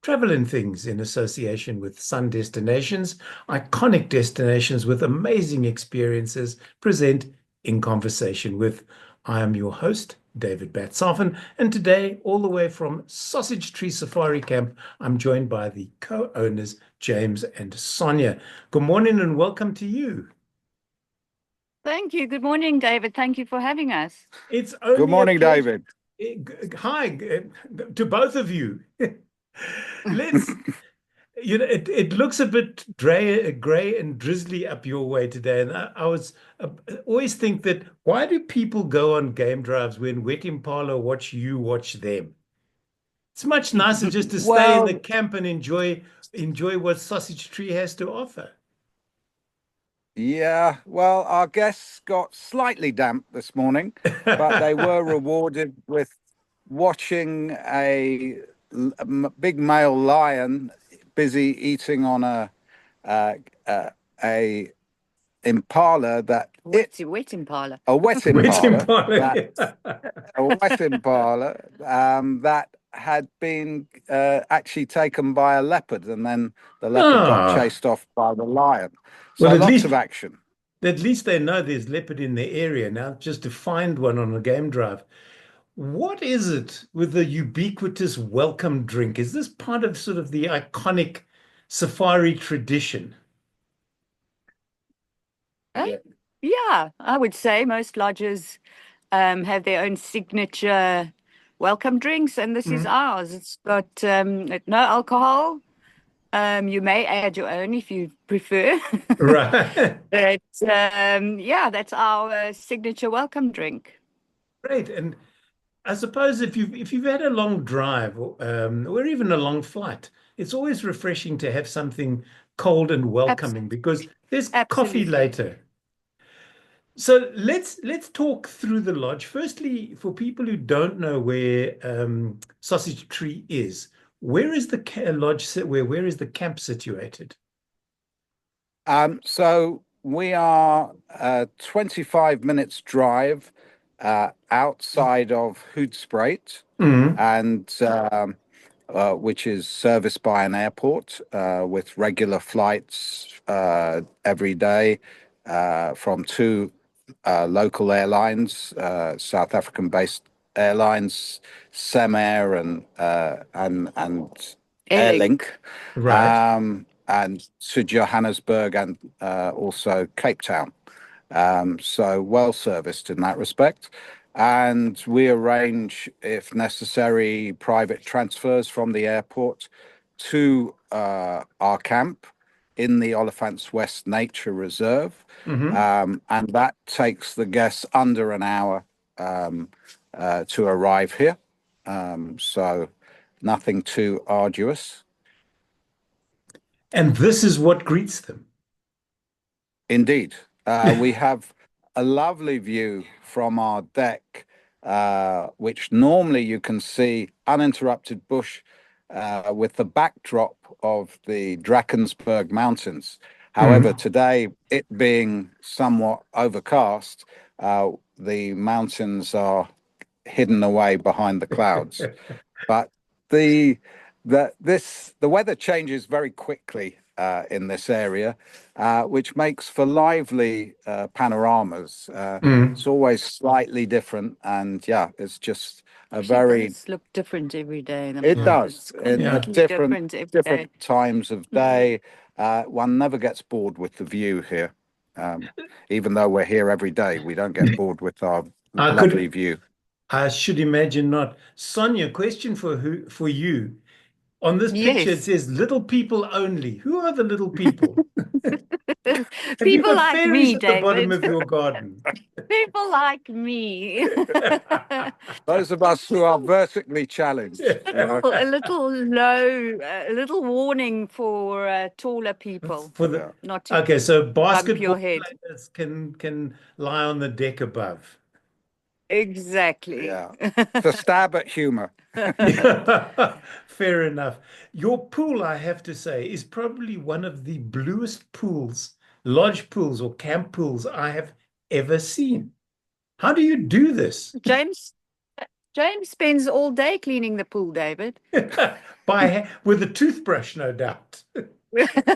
Travel and Things in association with Sun Destinations, iconic destinations with amazing experiences, present In Conversation With. I am your host, David Batsoffen, and today, all the way from Sausage Tree Safari Camp, I'm joined by the co-owners, James and Sonja. Good morning and welcome to you. Thank you. Good morning, David. Thank you for having us. It's Good only a morning, pleasure. David. Hi, to both of you. Let's, it looks a bit gray and drizzly up your way today. And I always think that why do people go on game drives when Wet Impala watch you watch them? It's much nicer just to stay in the Well, camp and enjoy what Sausage Tree has to offer. Yeah, well, our guests got slightly damp this morning, but they were rewarded with watching big male lion busy eating on uh, a impala that wet Impala. a wet Wet impala Impala. that a wet impala that had been actually taken by a leopard, and then the leopard got Ah, chased off by the lion. well, So lots of action. at least they know there's leopard in their area now, just to find one on a game drive. What is it with the ubiquitous welcome drink? Is this part of sort of the iconic safari tradition? Uh, yeah, I would say most lodges have their own signature welcome drinks, and this is Mm. ours. It's got no alcohol. You may add your own if you prefer. Right. But yeah, that's our signature welcome drink. Great. And I suppose if you've had a long drive or even a long flight, it's always refreshing to have something cold and Abs welcoming because there's coffee Absolutely. later. So let's talk through the lodge. Firstly, for people who don't know where Sausage Tree is, where is the lodge where is the camp situated? So we are 25 minutes drive outside of Hoedspruit, Mm. and which is serviced by an airport with regular flights every day from two local airlines, South African-based airlines, Semair and Airlink. Airlink, Right. and to Johannesburg and also Cape Town. So well serviced in that respect. And we arrange, if necessary, private transfers from the airport to our camp in the Oliphants West Nature Reserve. Hmm. And that takes the guests under an hour to arrive here. So nothing too arduous. And this is what greets them. Indeed. We have a lovely view from our deck, which normally you can see uninterrupted bush with the backdrop of the Drakensberg Mountains. However, Mm. today, it being somewhat overcast, the mountains are hidden away behind the clouds. But the the weather changes very quickly in this area, which makes for lively panoramas. Mm. It's always slightly different, and yeah, it's just a Actually very. does look different every day. The It Yeah. mountains does in Yeah. completely different different every day. different times of Mm. day. One never gets bored with the view here. Um, Even though we're here every day, we don't get bored with our I lovely could view. I should imagine not. Sonja, question for you. On this picture, it Yes. says little people only. Who are the little people? Have you People got like fairies me, at the bottom David. of your garden? People like me. Those of us who are vertically challenged, A little warning for taller people, For the yeah. not to Okay, so bump your basketball head. players can lie on the deck above. Exactly. Yeah, to stab at humor. Yeah, fair enough. Your pool, I have to say, is probably one of the bluest pools, lodge pools or camp pools I have ever seen. How do you do this? James James spends all day cleaning the pool, David. with a toothbrush, no doubt.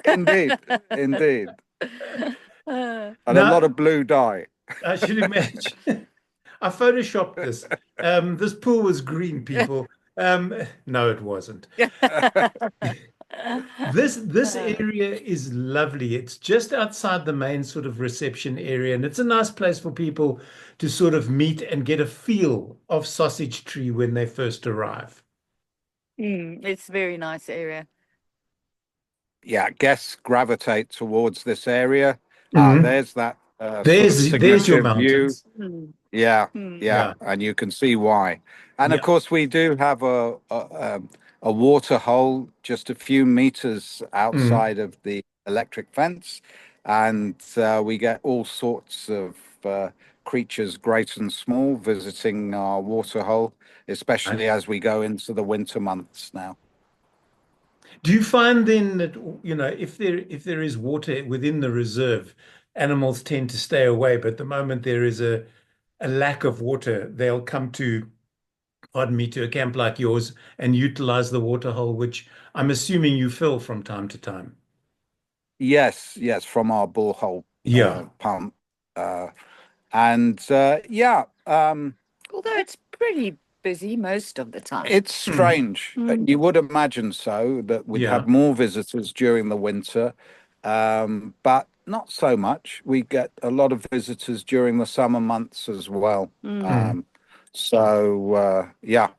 Indeed, indeed. Uh, And a lot Now, of blue dye. I should imagine. I photoshopped this. This pool was green, people. No, it wasn't. This area is lovely. It's just outside the main sort of reception area, and it's a nice place for people to sort of meet and get a feel of Sausage Tree when they first arrive. it's a very nice area. Yeah, guests gravitate towards this area. Mhm. There's that sort of There's your signature view. mountains. Yeah, Mm. yeah, and you can see why. And of Yeah. course, we do have a water hole just a few meters outside of the electric fence, and we get all sorts of creatures, great and small, visiting our water hole, especially as we go into the winter months now. Do you find then that, if there is water within the reserve, animals tend to stay away, but the moment there is a lack of water, they'll come to, pardon me, to a camp like yours and utilize the water hole, which I'm assuming you fill from time to time. Yes, yes, from our borehole Yeah. pump. And yeah, Although it's pretty busy most of the time. it's strange. You would imagine so, that we'd Yeah. have more visitors during the winter, but not so much. We get a lot of visitors during the summer months as well. So yeah.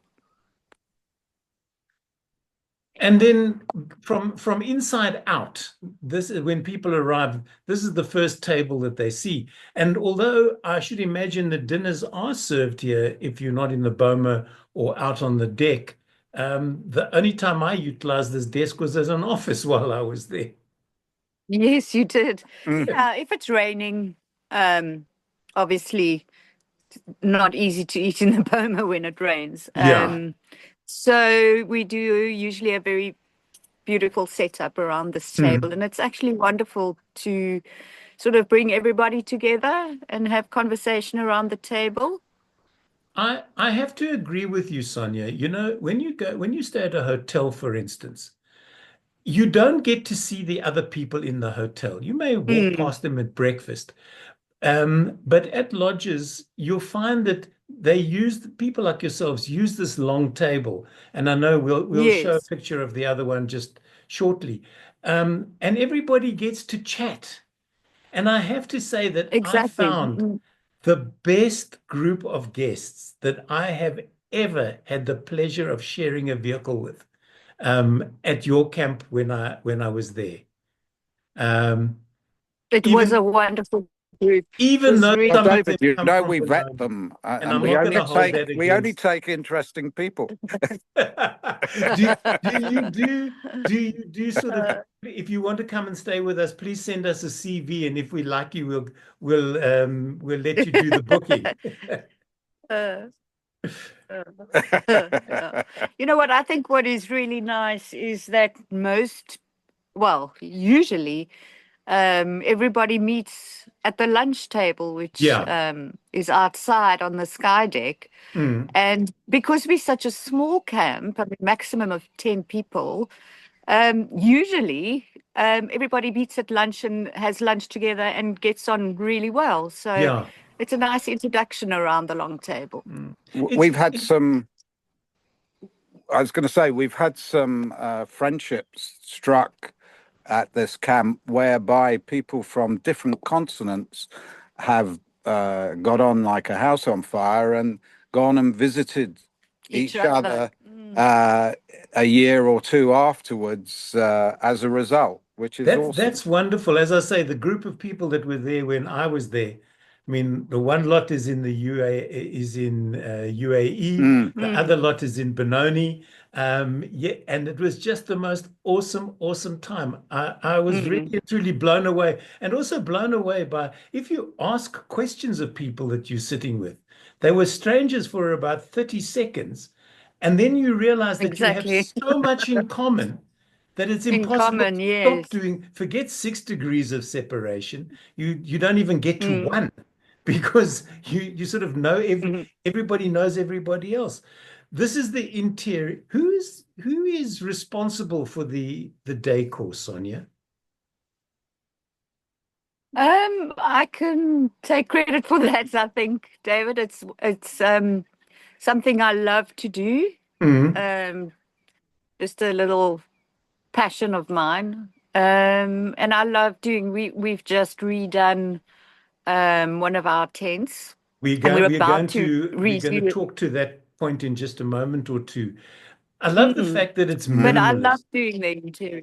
And then from inside out, this is when people arrive, this is the first table that they see. And although I should imagine that dinners are served here if you're not in the boma or out on the deck, the only time I utilized this desk was as an office while I was there. Yes, you did. Mm. Yeah, if it's raining, obviously not easy to eat in the boma when it rains. Yeah. So we do usually a very beautiful setup around this table, and it's actually wonderful to sort of bring everybody together and have conversation around the table. I have to agree with you, Sonia. When you stay at a hotel, for instance, you don't get to see the other people in the hotel. You may walk past them at breakfast. But at lodges, you'll find that people like yourselves use this long table. And I know we'll show a Yes, picture of the other one just shortly. And everybody gets to chat. And I have to say that I exactly. found the best group of guests that I have ever had the pleasure of sharing a vehicle with, at your camp when I was there. Um, It was even a wonderful group. It even was though Well, some really, of David, them you come know from we vet Benoni, them, and and I'm we not going only to hold take that we only against. take interesting people. Do you sort of, if you want to come and stay with us, please send us a CV, and if we like you, we'll let you do the booking. uh, yeah. You know what? I think what is really nice is that usually, everybody meets at the lunch table, which Yeah. is outside on the sky deck. Mm. And because we're such a small camp, I mean, maximum of 10 people, usually everybody meets at lunch and has lunch together and gets on really well. So Yeah. it's a nice introduction around the long table. We've had some. I was going to say we've had some friendships struck at this camp whereby people from different continents have got on like a house on fire and gone and visited each other a year or two afterwards as a result, which is awesome. That's wonderful. As I say, the group of people that were there when I was there, I mean, the one lot is in the UAE, the other lot is in Benoni. Yeah, and it was just the most awesome time. I was really and truly blown away, and also blown away by, if you ask questions of people that you're sitting with, they were strangers for about 30 seconds, and then you realize that you have Exactly. so much in common that it's In impossible common, to yes. forget 6 degrees of separation. You don't even get to one, because you sort of know everybody knows everybody else. this is the interior. Who is responsible for the decor, Sonja? I can take credit for that, I think, David. It's something I love to do. Just a little passion of mine. And I love doing, we've just redone one of our tents. We're And we're going about to to redo it. talk to that point in just a moment or two. I love the fact that it's But I love minimalist. doing the interior.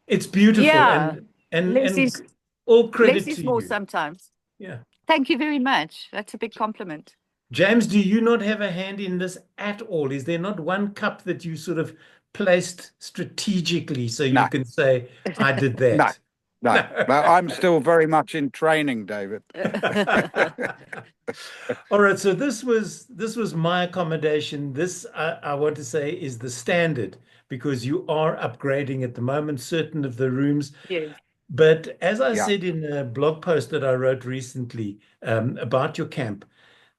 It's beautiful, Yeah, and less is all less credit is to more you. sometimes. Yeah. Thank you very much. That's a big compliment. James, do you not have a hand in this at all? Is there not one cup that you sort of placed strategically so you No, can say, I did no, that? no. No. But I'm still very much in training, David. All right, so this was my accommodation. This I want to say is the standard because you are upgrading at the moment certain of the rooms. Yes. But as I Yeah. said in a blog post that I wrote recently about your camp,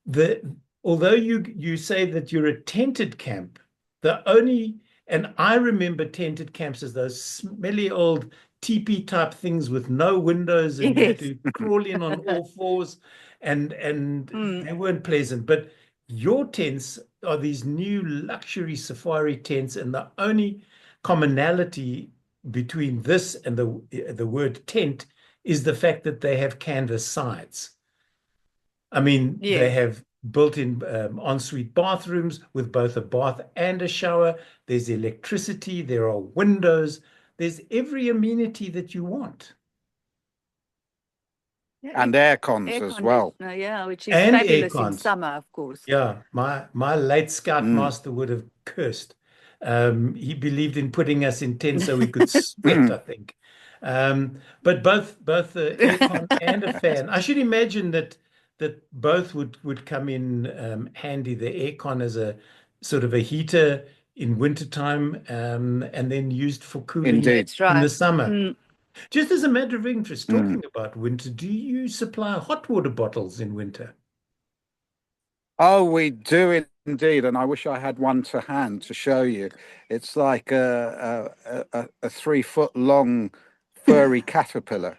the although you say that you're a tented camp, the only and I remember tented camps as those smelly old teepee type things with no windows and you had Yes. to crawl in on all fours and they weren't pleasant. But your tents are these new luxury safari tents, and the only commonality between this and the word tent is the fact that they have canvas sides. I mean, they Yes. have built-in ensuite bathrooms with both a bath and a shower. There's electricity, there are windows, there's every amenity that you want. And air cons Air as well. conditioner, yeah, which is And air fabulous in cons. summer, of course. Yeah, my late scoutmaster would have cursed. He believed in putting us in tents so we could sweat, I think. But both the aircon and a fan. I should imagine that both would come in handy. The aircon as a sort of a heater in wintertime, and then used for cooling Indeed. That's in right. the summer. Just as a matter of interest, Mm. talking about winter, do you supply hot water bottles in winter? Oh, we do indeed, and I wish I had one to hand to show you. It's like a 3 foot long furry caterpillar.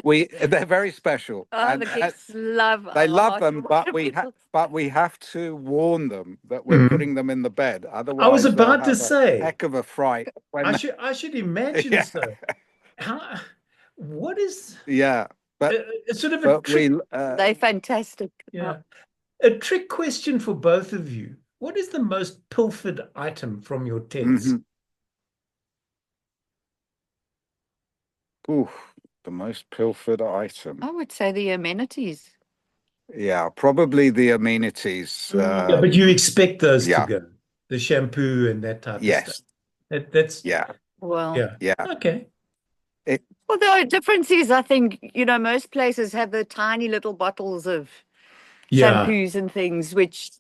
We, they're very special, Oh, the kids love they our love hot them, water bottles. but we have to warn them that we're Mhm. putting them in the bed. I was Otherwise, they'll about to have a say, heck of a fright when. I should imagine Yeah, so. How, what is yeah, it's sort of a but trick, They're fantastic. yeah, a trick question for both of you. What is the most pilfered item from your tents? mhm. Ooh, the most pilfered item. I would say the amenities. Yeah, probably the amenities. Yeah, but you expect those to Yeah, go, the shampoo and that type of stuff. yes, That's yeah, Well, yeah. yeah. Okay. It, well, the difference is, I think, most places have the tiny little bottles of Yeah. shampoos and things, which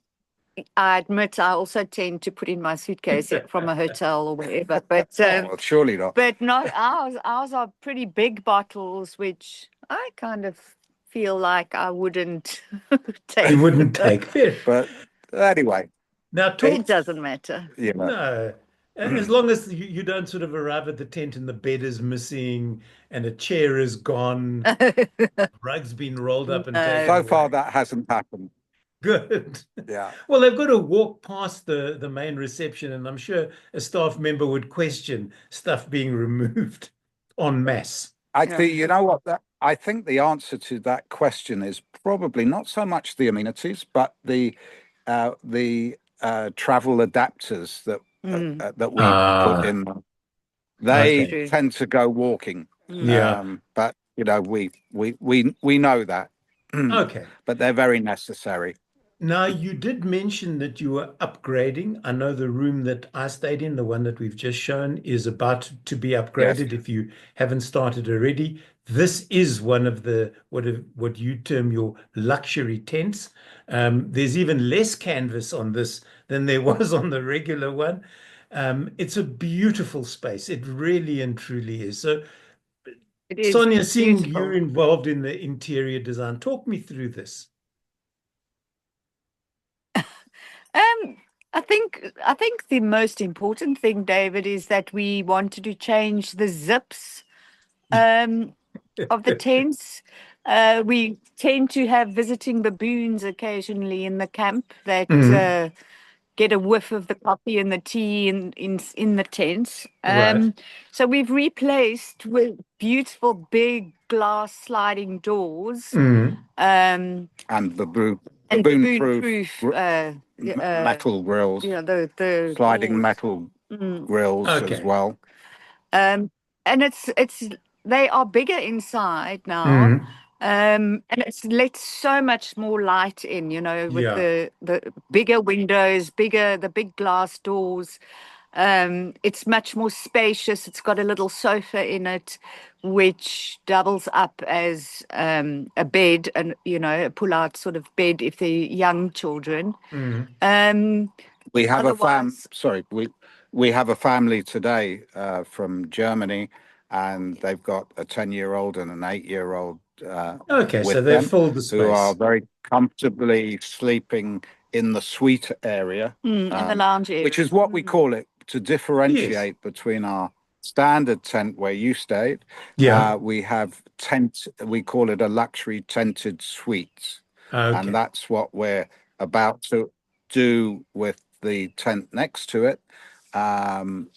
I admit I also tend to put in my suitcase from a hotel or wherever. But well, surely not. but not ours. Ours are pretty big bottles, which I kind of feel like I wouldn't take. You wouldn't take fair. But anyway, Now It talk. doesn't matter. you know, No. As long as you don't sort of arrive at the tent and the bed is missing and a chair is gone, rug's been rolled up and taken so No. far away. that hasn't happened. Good. Yeah, Well, they've got to walk past the main reception, and I'm sure a staff member would question stuff being removed en masse. I Yeah. think you know what I think the answer to that question is probably not so much the amenities, but the travel adapters that we put in them. They Okay. tend to go walking. Yeah. But we know that. Okay. But they're very necessary. Now, you did mention that you were upgrading. I know the room that I stayed in, the one that we've just shown, is about to be Yes. upgraded if you haven't started already. This is one of the what you term your luxury tents. There's even less canvas on this than there was on the regular one. It's a beautiful space. It really and truly is. So, It is Sonja, seeing beautiful. you're involved in the interior design, talk me through this. Um, I think the most important thing, David, is that we wanted to change the zips of the tents. We tend to have visiting baboons occasionally in the camp that Mm, get a whiff of the coffee and the tea in the tents. right. So we've replaced with beautiful big glass sliding doors. Mm, Um, And and baboon-proof baboon-proof, metal grills, the sliding doors. metal Mm. grills as okay. well. Um, and it's they are bigger inside now, Mm, and it's let so much more light in, with yeah. the bigger windows, the big glass doors. It's much more spacious. It's got a little sofa in it, which doubles up as a bed, and a pull-out sort of bed if they're young children. Mm, Um, We have a Otherwise, we have a family today from Germany, and they've got a 10-year-old and an 8-year-old okay, so with they've them, filled the who are space. very comfortably sleeping in the suite area, in the lounge which area. is what we call it to Yes. differentiate between our standard tent where you stayed. Yeah. We have we call it a luxury tented suite. And Okay. that's what we're about to do with the tent next to it.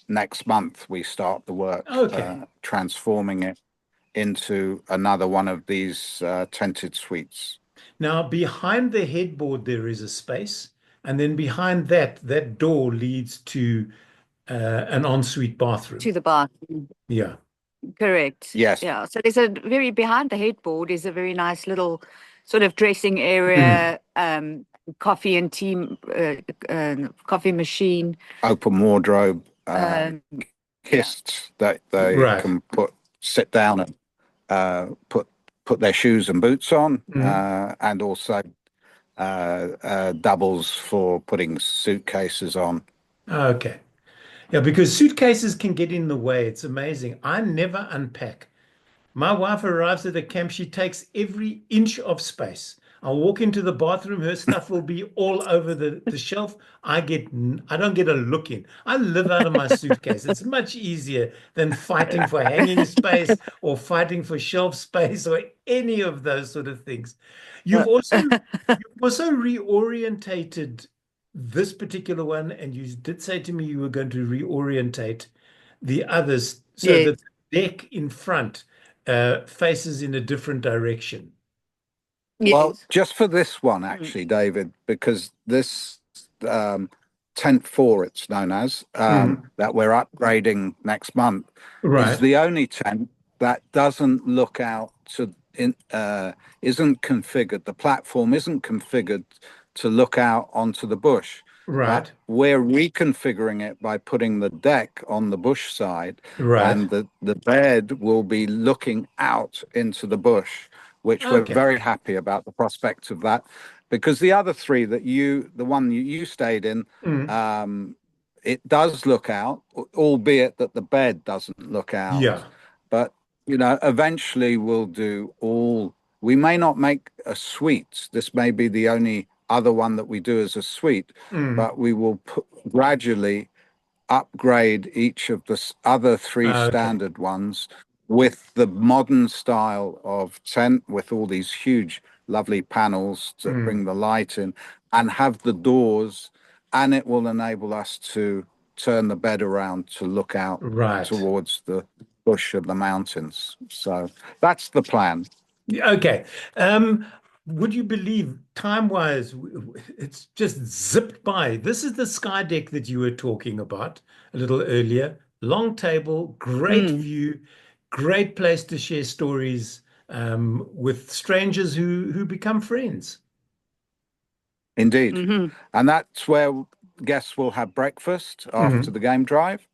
Next month, we start the work Okay. transforming it into another one of these tented suites. Now, behind the headboard, there is a space. And then behind that, that door leads to an ensuite bathroom. To the bathroom. Yeah. Correct. Yes, Yeah. So there's behind the headboard is a very nice little sort of dressing Mm, area, coffee and tea, coffee machine. open wardrobe, Um, yeah. kists that they right. can sit down and put their shoes and boots on, Mm, and also doubles for putting suitcases on. okay. Yeah, because suitcases can get in the way. It's amazing. I never unpack. My wife arrives at the camp, she takes every inch of space. I'll walk into the bathroom, her stuff will be all over the shelf. I don't get a look in. I live out of my suitcase. It's much easier than fighting for hanging space or fighting for shelf space or any of those sort of things. You've also reorientated this particular one, and you did say to me you were going to reorientate the others so Yes. that the deck in front faces in a different direction. Well, Yes. just for this one, Mm. actually, David, because this um, tent four, it's known as, Mm, that we're upgrading next month, is right, the only tent that doesn't look out isn't configured. The platform isn't configured to look out onto the bush, but right, we're reconfiguring it by putting the deck on the bush side, right. and the bed will be looking out into the bush, which we're Okay. very happy about the prospect of that, because the other three the one you stayed in, Mm, um, it does look out, albeit that the bed doesn't look out. yeah, But eventually we'll do all. We may not make a suite. This may be the only other one that we do as a suite, mm, but we will gradually upgrade each of the other three okay, standard ones with the modern style of tent, with all these huge, lovely panels that mm, bring the light in, and have the doors, and it will enable us to turn the bed around to look out right. towards the bush of the mountains. So that's the plan. Yeah, okay. Um, would you believe time-wise, it's just zipped by. This is the sky deck that you were talking about a little earlier. Long table, great Mm. view, great place to share stories with strangers who become friends. Indeed. Hmm. And that's where guests will have breakfast after Mhm. the game drive,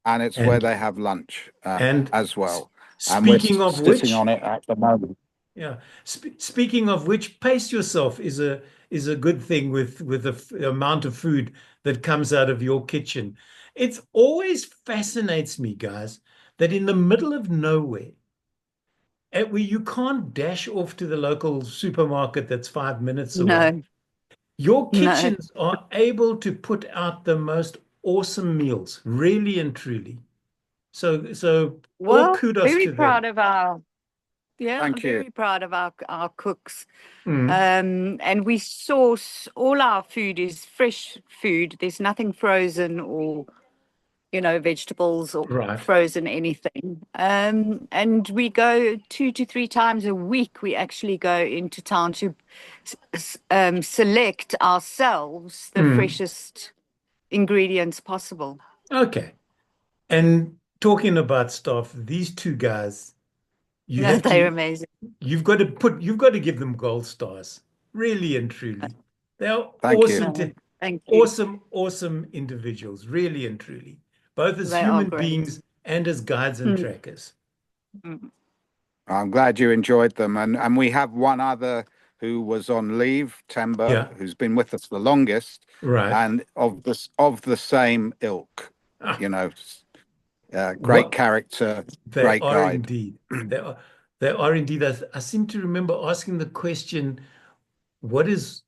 and it's where And they have lunch and as s- well. And we're speaking of sitting which, on it at the moment. yeah, speaking of which, pace yourself is a good thing with the amount of food that comes out of your kitchen. It always fascinates me, guys, that in the middle of nowhere, where you can't dash off to the local supermarket that's 5 minutes away. No. Your No. kitchens are able to put out the most awesome meals, really and truly. So all Well, kudos very to them. proud of our, yeah, I'm Thank you. very proud of our cooks. Mm, And we source all our food is fresh food. There's nothing frozen or, vegetables or right. frozen anything. And we go 2 to 3 times a week. We actually go into town to select ourselves the Mm, freshest ingredients possible. okay. And talking about staff, these two guys, you No, have they're to, amazing. you've got to give them gold stars, really and truly. They are Thank you. awesome, No, thank you. awesome individuals, really and truly, both as They are human great. beings and as guides and Mm, trackers. mm. I'm glad you enjoyed them. And we have one other who was on leave, Temba, Yeah, who's been with us the longest, right. and of the same ilk. Ah, You know, great what character, they great are guide. indeed. They are indeed. I seem to remember asking the question, what is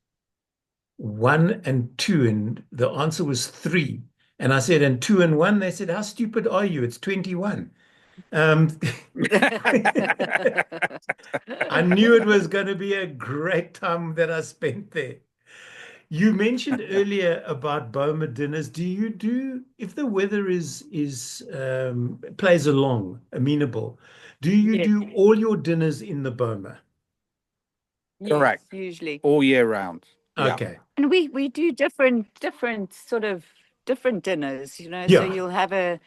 one and two? And the answer was three. And I said, and two and one? They said, how stupid are you? It's 21. Um, I knew it was going to be a great time that I spent there. You mentioned earlier about Boma dinners. Do you do, if the weather is plays along, amenable, do you Yes, do all your dinners in the Boma? yes, Correct. usually. All year round. Yeah. Okay. And we do different sort of different dinners, So Yeah. you'll have a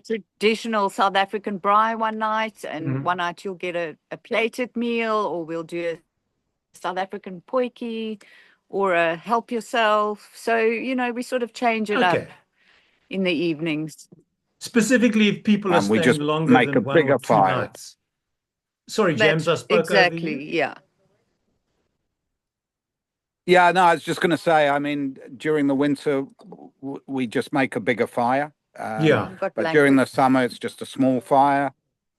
traditional South African braai one night, and Mhm. one night you'll get a plated meal, or we'll do a South African potjie or a help yourself. So, we sort of change it up Okay. in the evenings. Specifically, if people are And we staying just longer make a than one or bigger two fire. nights. Sorry, James, That's I spoke over you. exactly, yeah. Yeah, no, I was just going to say, I mean, during the winter, we just make a bigger fire. Yeah. We've got But during the blankets. summer, it's just a small fire.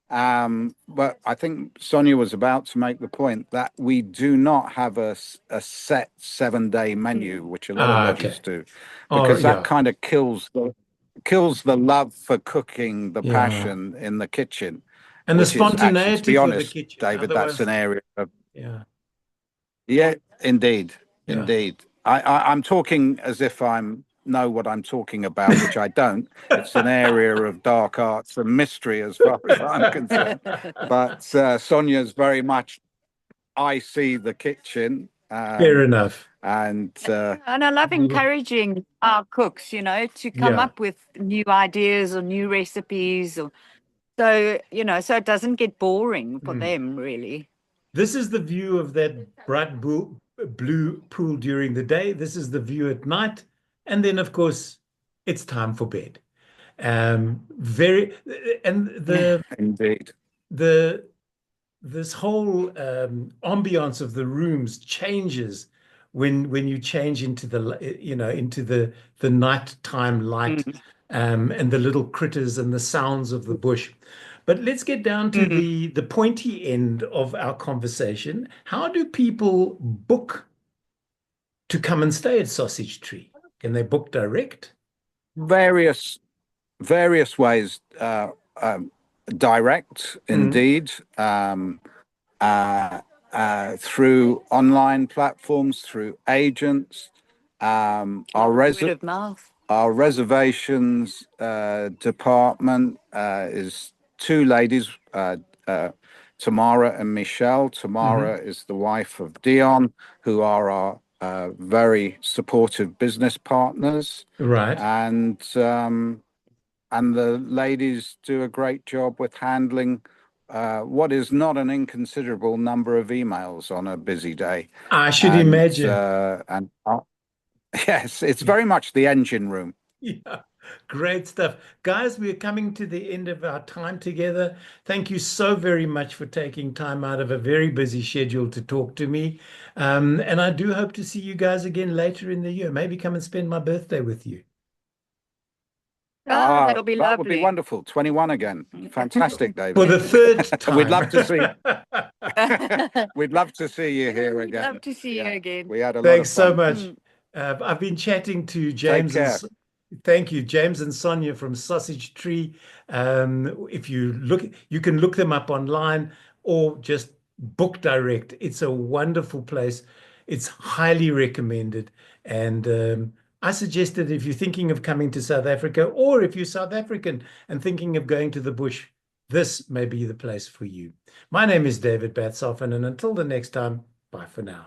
But I think Sonia was about to make the point that we do not have a set 7-day menu, which a lot of Ah, okay. lodges do, Oh, because that yeah. kind of kills the love for cooking, the Yeah. passion in the kitchen, And the which is actually, to spontaneity be for the honest, kitchen. David, that's an Otherwise, area of, yeah. yeah, indeed, Yeah. indeed. I'm talking as if I'm know what I'm talking about, which I don't. It's an area of dark arts and mystery as far as I'm concerned. But Sonia's very much, I see the kitchen, Fair enough. and And I love encouraging our cooks, to come Yeah. up with new ideas or new recipes, or so it doesn't get boring for Mm. them, really. This is the view of that bright blue pool during the day. This is the view at night. And then, of course, it's time for bed. Very, and indeed, the this whole ambiance of the rooms changes when you change into the nighttime light, Mm, and the little critters and the sounds of the bush. But let's get down to mm. the pointy end of our conversation. How do people book to come and stay at Sausage Tree? Can they book direct? various ways. Direct, Mm, indeed. Through online platforms, through agents. Word of mouth. Our reservations department is two ladies, Tamara and Michelle. mhm. Tamara is the wife of Dion, who are our very supportive business partners, Right. and the ladies do a great job with handling what is not an inconsiderable number of emails on a busy day. I should And imagine. yes, it's very much the engine room. Yeah, great stuff. Guys, we're coming to the end of our time together. Thank you so very much for taking time out of a very busy schedule to talk to me. And I do hope to see you guys again later in the year. Maybe come and spend my birthday with you. That'll be That would be lovely. wonderful. 21 again. Fantastic, For David. the third We'd time. love to see. We'd love to see you here We'd again. love to see you again. We had a lot of Thanks so fun. much. I've been chatting to Take care. Thank you, James and Sonia from Sausage Tree. If you look, you can look them up online or just book direct. It's a wonderful place. It's highly recommended. And I suggest that if you're thinking of coming to South Africa, or if you're South African and thinking of going to the bush, this may be the place for you. My name is David Batsoffen, and until the next time, bye for now.